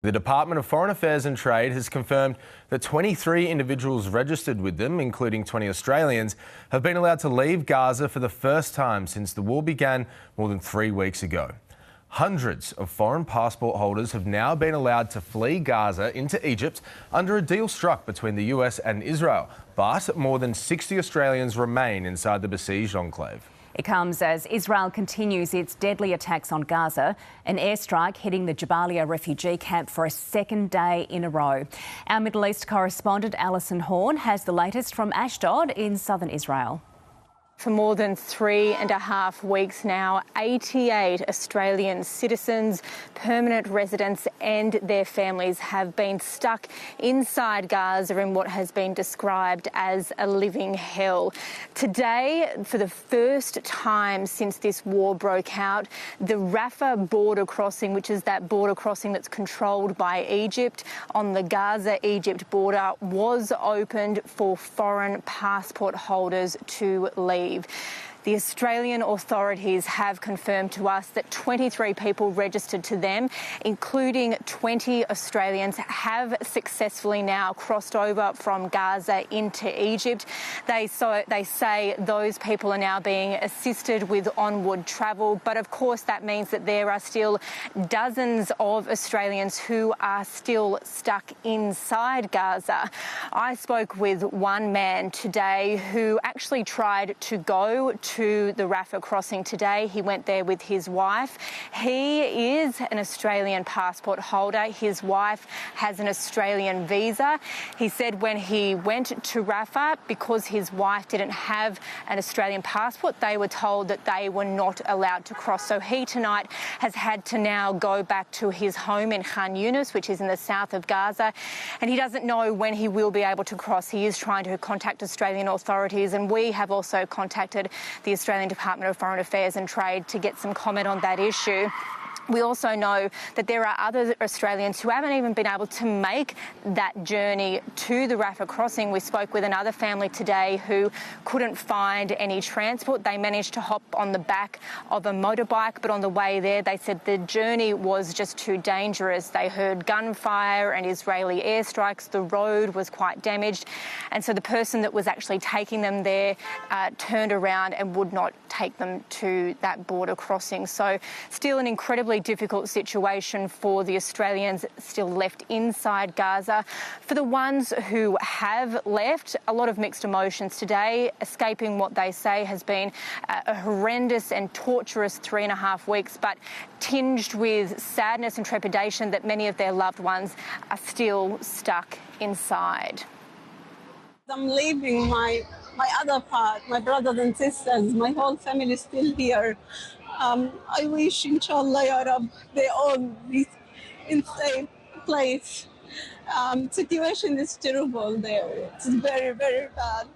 The Department of Foreign Affairs and Trade has confirmed that 23 individuals registered with them, including 20 Australians, have been allowed to leave Gaza for the first time since the war began more than 3 weeks ago. Hundreds of foreign passport holders have now been allowed to flee Gaza into Egypt under a deal struck between the US and Israel, but more than 60 Australians remain inside the besieged enclave. It comes as Israel continues its deadly attacks on Gaza, an airstrike hitting the Jabalia refugee camp for a second day in a row. Our Middle East correspondent Alison Horn has the latest from Ashdod in southern Israel. For more than 3.5 weeks now, 88 Australian citizens, permanent residents and their families have been stuck inside Gaza in what has been described as a living hell. Today, for the first time since this war broke out, the Rafah border crossing, which is that border crossing that's controlled by Egypt on the Gaza-Egypt border, was opened for foreign passport holders to leave. The Australian authorities have confirmed to us that 23 people registered to them, including 20 Australians, have successfully now crossed over from Gaza into Egypt. They say those people are now being assisted with onward travel, but of course that means that there are still dozens of Australians who are still stuck inside Gaza. I spoke with one man today who actually tried to go to the Rafah crossing today. He went there with his wife. He is an Australian passport holder. His wife has an Australian visa. He said when he went to Rafah, because his wife didn't have an Australian passport, they were told that they were not allowed to cross. So he tonight has had to now go back to his home in Khan Yunis, which is in the south of Gaza, and he doesn't know when he will be able to cross. He is trying to contact Australian authorities, and we have also contacted the Australian Department of Foreign Affairs and Trade to get some comment on that issue. We also know that there are other Australians who haven't even been able to make that journey to the Rafah crossing. We spoke with another family today who couldn't find any transport. They managed to hop on the back of a motorbike, but on the way there, they said the journey was just too dangerous. They heard gunfire and Israeli airstrikes. The road was quite damaged. And so the person that was actually taking them there turned around and would not take them to that border crossing. So still an incredibly difficult situation for the Australians still left inside Gaza. For the ones who have left, a lot of mixed emotions today. Escaping what they say has been a horrendous and torturous 3.5 weeks, but tinged with sadness and trepidation that many of their loved ones are still stuck inside. I'm leaving my other part, my brothers and sisters, my whole family is still here. I wish, inshallah, Ya Rab, they all be in safe place. Situation is terrible there. It's very, very bad.